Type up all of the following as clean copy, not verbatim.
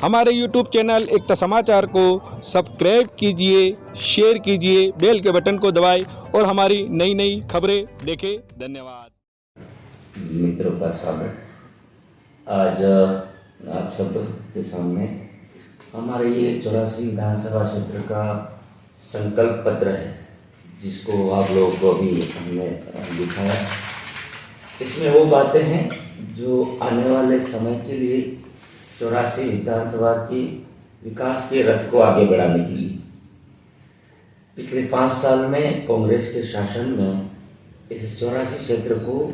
हमारे YouTube channel एकता समाचार को सब्सक्राइब कीजिए, शेयर कीजिए, बेल के बटन को दबाएं और हमारी नई नई खबरें देखें। धन्यवाद। मित्रों का स्वागत। आज आप सब के सामने हमारे ये 84 विधानसभा क्षेत्र का संकल्प पत्र है, जिसको आप लोगों को अभी हमने दिखाया। इसमें वो बातें हैं जो आने वाले समय के लिए 84 विधानसभा की विकास के रथ को आगे बढ़ाने के लिए पिछले 5 साल में कांग्रेस के शासन में इस 84 क्षेत्र को,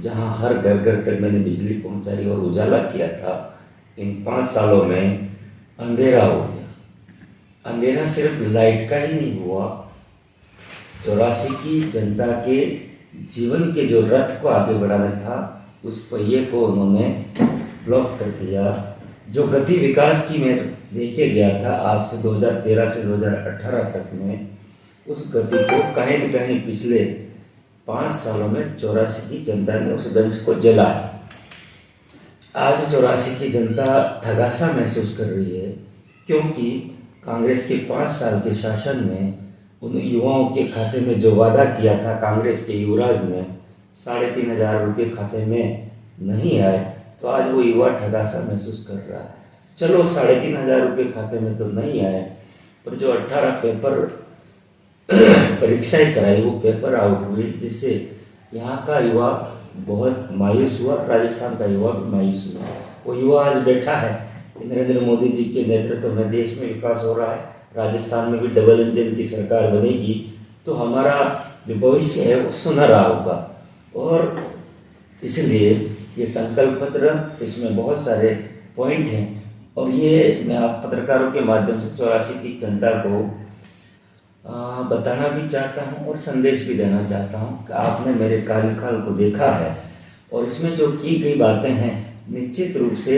जहां हर घर घर तक मैंने बिजली पहुंचाई और उजाला किया था, इन 5 सालों में अंधेरा हो गया। अंधेरा सिर्फ लाइट का ही नहीं हुआ, 84 की जनता के जीवन के जो रथ को आगे बढ़ाना था, उस पहिए को उन्होंने ब्लॉक कर दिया। जो गति विकास की मैं देखे गया था आज से 2013 से 2018 तक में, उस गति को कहीं न कहीं पिछले 5 सालों में 84 की जनता ने उस दंश को जला है। आज 84 की जनता ठगासा महसूस कर रही है, क्योंकि कांग्रेस के 5 साल के शासन में उन युवाओं के खाते में जो वादा किया था कांग्रेस के युवराज ने, 3,500 रुपये खाते में नहीं आए, तो आज वो युवा ठगासा महसूस कर रहा है। चलो 3,500 रुपये खाते में तो नहीं आए, पर जो 18 पेपर परीक्षाएं कराई वो पेपर आउट हुई, जिससे यहाँ का युवा बहुत मायूस हुआ, राजस्थान का युवा भी मायूस हुआ। वो युवा आज बैठा है कि नरेंद्र मोदी जी के नेतृत्व में देश में विकास हो रहा है, राजस्थान में भी डबल इंजन की सरकार बनेगी, तो हमारा जो भविष्य है वो सुनहरा होगा। और इसलिए ये संकल्प पत्र, इसमें बहुत सारे पॉइंट हैं, और ये मैं आप पत्रकारों के माध्यम से 84 की जनता को बताना भी चाहता हूँ और संदेश भी देना चाहता हूँ कि आपने मेरे कार्यकाल को देखा है, और इसमें जो की गई बातें हैं निश्चित रूप से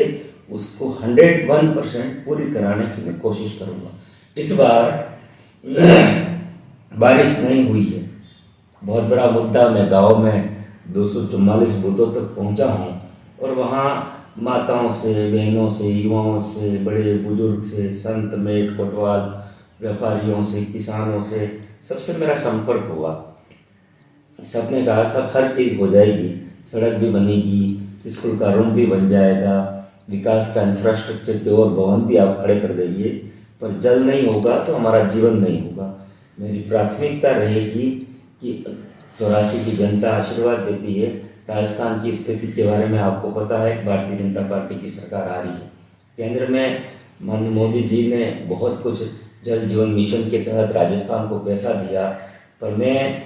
उसको 101% पूरी कराने की मैं कोशिश करूँगा। इस बार बारिश नहीं हुई है, बहुत बड़ा मुद्दा। मैं गाँव में 244 बूथों तक पहुँचा हूँ, और वहाँ माताओं से, बहनों से, युवाओं से, बड़े बुजुर्ग से, संत, मेट, कोतवाल, व्यापारियों से, किसानों से, सबसे मेरा संपर्क हुआ। सबने कहा सब हर चीज़ हो जाएगी, सड़क भी बनेगी, स्कूल का रूम भी बन जाएगा, विकास का इंफ्रास्ट्रक्चर के और भवन भी आप खड़े कर देंगे, पर जल नहीं होगा तो हमारा जीवन नहीं होगा। मेरी प्राथमिकता रहेगी कि 84 की जनता आशीर्वाद देती है। राजस्थान की स्थिति के बारे में आपको पता है, भारतीय जनता पार्टी की सरकार आ रही है। केंद्र में माननीय मोदी जी ने बहुत कुछ जल जीवन मिशन के तहत राजस्थान को पैसा दिया, पर मैं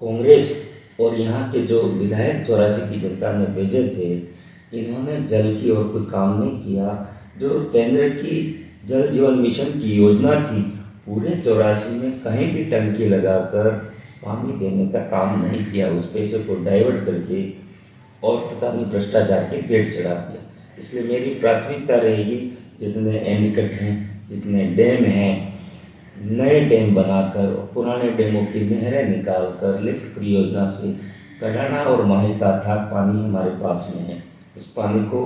कांग्रेस और यहाँ के जो विधायक 84 की जनता ने भेजे थे, इन्होंने जल की और कोई काम नहीं किया। जो केंद्र की जल जीवन मिशन की योजना थी, पूरे 84 में कहीं भी टंकी लगाकर पानी देने का काम नहीं किया। उस पैसे को डाइवर्ट करके और पता नहीं भ्रष्टाचार के पेट चढ़ा दिया। इसलिए मेरी प्राथमिकता रहेगी, जितने एनीकट हैं, जितने डैम हैं, नए डैम बनाकर और पुराने डैमों की नहरें निकालकर लिफ्ट परियोजना से कडाना और माही का अथाह पानी हमारे पास में है, उस पानी को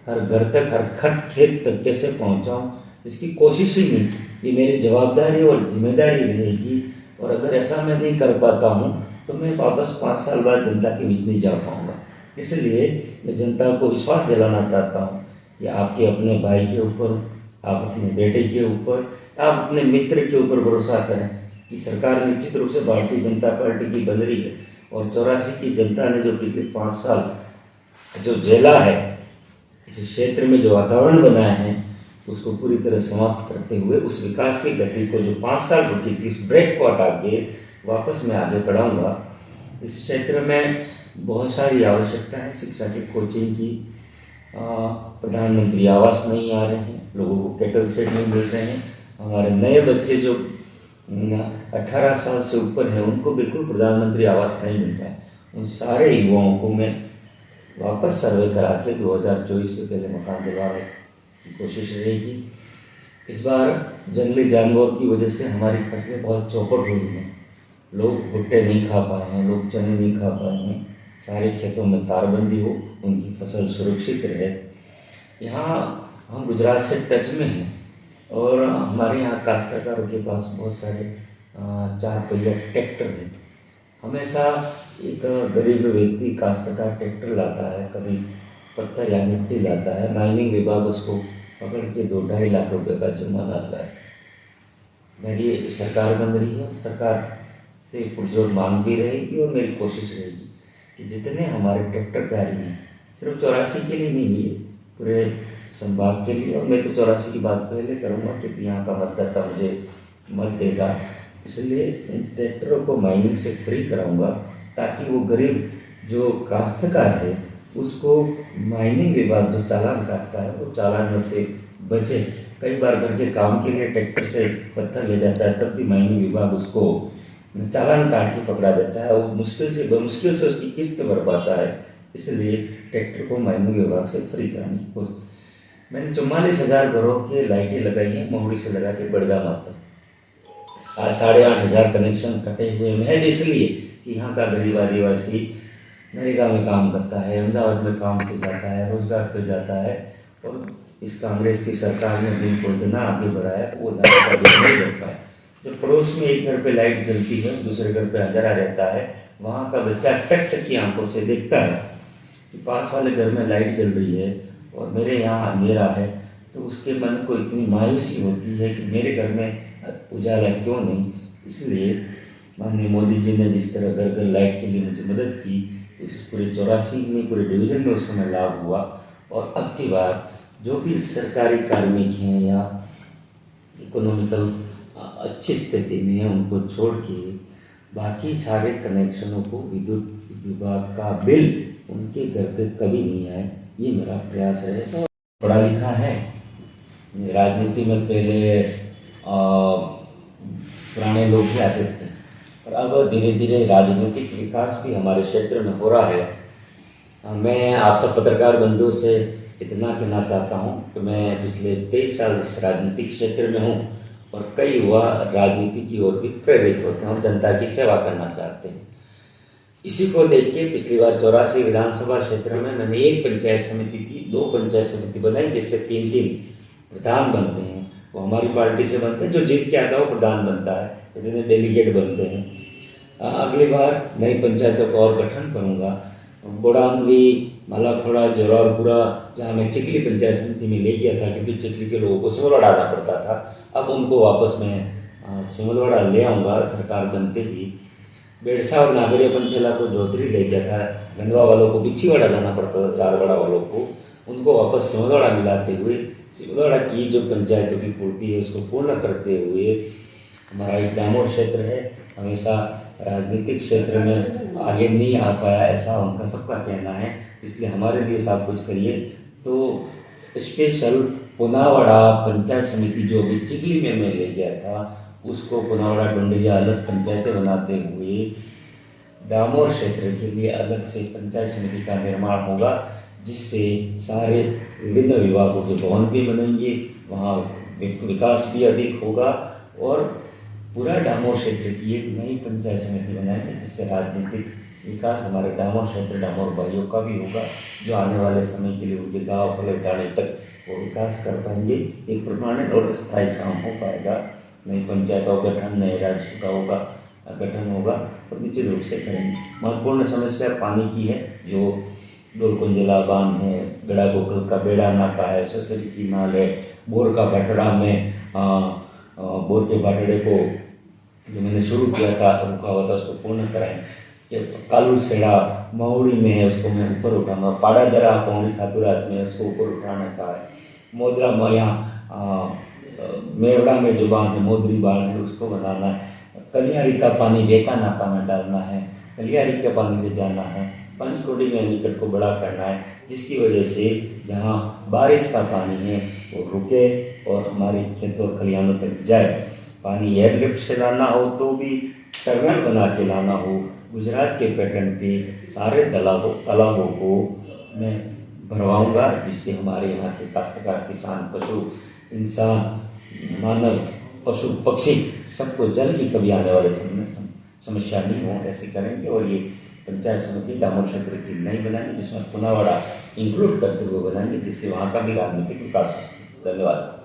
हर घर तक, हर खेत तक कैसे पहुंचाऊं, इसकी कोशिश ही नहीं। ये मेरी जवाबदारी और जिम्मेदारी रहेगी, और अगर ऐसा मैं नहीं कर पाता हूँ तो मैं वापस 5 साल बाद जनता के बीच नहीं जा पाऊँगा। इसलिए मैं जनता को विश्वास दिलाना चाहता हूँ कि आपके अपने भाई के ऊपर, आप अपने बेटे के ऊपर, आप अपने मित्र के ऊपर भरोसा करें कि सरकार निश्चित रूप से भारतीय जनता पार्टी की बन रही है, और 84 की जनता ने जो पिछले 5 साल जो झेला है, इस क्षेत्र में जो वातावरण बनाया है, उसको पूरी तरह समाप्त करते हुए उस विकास की गति को जो 5 साल रुकी थी, उस ब्रेक को हटा के वापस मैं आगे बढ़ाऊँगा। इस क्षेत्र में बहुत सारी आवश्यकता है, शिक्षा की, कोचिंग की, प्रधानमंत्री आवास नहीं आ रहे हैं, लोगों को कैटल सेट नहीं मिल रहे हैं, हमारे नए बच्चे जो 18 साल से ऊपर हैं उनको बिल्कुल प्रधानमंत्री आवास नहीं मिल रहा है। उन सारे युवाओं को मैं वापस सर्वे करा के 2024 से पहले मकान दिलवाने की कोशिश रहेगी। इस बार जंगली जानवरों की वजह से हमारी फसलें बहुत चौपट हुई हैं, लोग भुट्टे नहीं खा पाए हैं, लोग चने नहीं खा पाए हैं, सारे खेतों में तारबंदी हो, उनकी फसल सुरक्षित रहे, यहाँ हम गुजरात से टच में हैं और हमारे यहाँ काश्तकारों के पास बहुत सारे 4 पहिया ट्रैक्टर हैं। हमेशा एक गरीब व्यक्ति काश्तकार ट्रैक्टर लाता है, कभी पत्थर या मिट्टी लाता है, माइनिंग विभाग उसको पकड़ के 2-2.5 लाख रुपए का जुर्माना लगाए। मेरी सरकार बन रही है, सरकार से पुरजोर मांग भी रहेगी और मेरी कोशिश रहेगी कि जितने हमारे ट्रैक्टरधारी हैं, सिर्फ 84 के लिए नहीं है, पूरे संभाग के लिए। और मैं तो 84 की बात पहले करूँगा क्योंकि यहाँ का मतदाता मुझे मत देगा, इसलिए इन ट्रैक्टरों को माइनिंग से फ्री कराऊंगा ताकि वो गरीब जो काश्तकार है उसको माइनिंग विभाग जो चालान काटता है वो चालान से बचे। कई बार घर के काम के लिए ट्रैक्टर से पत्थर ले जाता है, तब भी माइनिंग विभाग उसको चालान काट के पकड़ा देता है, वो मुश्किल से उसकी किस्त भर पाता है। इसलिए ट्रैक्टर को माइनिंग विभाग से फ्री कराने की कोशिश। मैंने 44,000 घरों की लाइटें लगाई हैं, मोहड़ी से लगा के बड़गाम तक। आज 8,500 कनेक्शन कटे हुए हैं, इसलिए कि यहाँ का गरीब आदिवासी नरेगा में काम करता है, अहमदाबाद में काम पे जाता है, रोजगार पे जाता है। और इस कांग्रेस की सरकार ने दिन को इतना आगे बढ़ाया वो नहीं कर पाए। जब पड़ोस में एक घर पे लाइट जलती है, दूसरे घर पे अंधेरा रहता है, वहाँ का बच्चा टक की आंखों से देखता है कि पास वाले घर में लाइट जल रही है और मेरे यहाँ अंधेरा है, तो उसके मन को इतनी मायूसी होती है कि मेरे घर में उजाला क्यों नहीं। इसलिए माननीय मोदी जी ने जिस तरह घर घर लाइट के लिए मुझे मदद की, इस पूरे 84 में पूरे डिवीज़न में उस समय लाभ हुआ। और अब की बार जो भी सरकारी कार्मिक हैं या इकोनॉमिकल अच्छी स्थिति में है, उनको छोड़ के बाकी सारे कनेक्शनों को विद्युत विभाग का बिल उनके घर पे कभी नहीं आए, ये मेरा प्रयास है। तो पढ़ा लिखा है, राजनीति में पहले पुराने लोग भी आते थे और अब धीरे धीरे राजनीतिक विकास भी हमारे क्षेत्र में हो रहा है। मैं आप सब पत्रकार बंधु से इतना कहना चाहता हूँ कि मैं पिछले 23 साल इस राजनीतिक क्षेत्र में हूँ और कई युवा राजनीति की ओर भी प्रेरित होते हैं और जनता की सेवा करना चाहते हैं। इसी को देख के पिछली बार 84 विधानसभा क्षेत्र में मैंने एक पंचायत समिति थी, 2 पंचायत समिति बनाई, जिससे 3-3 प्रधान बनते हैं। वो हमारी पार्टी से बनते हैं, जो जीत के आता है वो प्रधान बनता है, इतने डेलीगेट बनते हैं। अगली बार नई पंचायतों का और गठन करूँगा। बोड़ांगली, मालाखोड़ा, जौरारपुरा, जहाँ मैं चिखली पंचायत समिति में ले गया था क्योंकि चिखली के लोगों को सिमलवाड़ा आना पड़ता था, अब उनको वापस मैं सिमलवाड़ा ले आऊँगा सरकार बनते ही। बेड़सा और नागरिया पंचला को जोतरी ले गया था, गंदवा वालों को बिच्छीवाड़ा जाना पड़ता था, चारवाड़ा वालों को, उनको वापस सिमलवाड़ा मिलाते हुए सिमलवाड़ा की जो पंचायतों की पूर्ति है उसको पूर्ण करते हुए हमारा एक डामोर क्षेत्र है, हमेशा राजनीतिक क्षेत्र में आगे नहीं आ पाया, ऐसा उनका सबका कहना है। इसलिए हमारे लिए सब कुछ करिए। तो स्पेशल पुनावाड़ा पंचायत समिति जो अभी चिखली में मैं ले गया था, उसको पुनावाड़ा डोंडरिया अलग पंचायतें बनाते हुए डामोर क्षेत्र के लिए अलग से पंचायत समिति का निर्माण होगा, जिससे सारे विभिन्न विभागों के भवन भी बनेंगे, वहाँ विकास भी अधिक होगा और पूरा डामोर क्षेत्र की एक नई पंचायत समिति बनाएंगे, जिससे राजनीतिक विकास हमारे डामोर क्षेत्र डामोर भाइयों का भी होगा, जो आने वाले समय के लिए उनके गाँव पलटाने तक वो विकास कर पाएंगे। एक परमानेंट और स्थायी काम हो पाएगा। नई पंचायतों का गठन, नए राजपालिकाओं का गठन होगा और निश्चित रूप से करेंगे। महत्वपूर्ण समस्या पानी की है, जो डोलकुंजला बांध है, गड़ा गोकल का बेड़ा नाका है, ससरी की नाल है, बोर का बटड़ा में बोर के बाटड़े को जो मैंने शुरू किया था, रुका हुआ था, उसको पूर्ण कराएं। कालू सेड़ा महुड़ी में है, उसको मैं ऊपर उठाऊंगा। पाड़ा दरा पौड़ी खातुरात में उसको ऊपर उठाने का है। मोदरा यहाँ मेवड़ा में जो बांध है, मोदरी बांध है, उसको बनाना है। कलियारी का पानी बेका नाका में डालना है, कलियारी का पानी ले जाना है। पंचकोटी में निकट को बड़ा करना है, जिसकी वजह से जहाँ बारिश का पानी है वो रुके और हमारे खेतों और खलिहानों तक जाए। पानी एयरलिफ्ट से लाना हो तो भी टर्मिनल बना के लाना हो, गुजरात के पैटर्न पे सारे तालाबों को मैं भरवाऊंगा, जिससे हमारे यहाँ के काश्तकार, किसान, पशु, इंसान, मानव, पशु पक्षी सबको जल की कभी आने वाले समय में समस्या नहीं हो। ऐसे करेंगे और ये पंचायत समिति डामोर क्षेत्र की नई बनाएंगे, जिसमें पुनावाड़ा इंक्लूड करते हुए बनाएंगे, जिससे वहाँ का भी राजनीतिक विकास हो सके। धन्यवाद।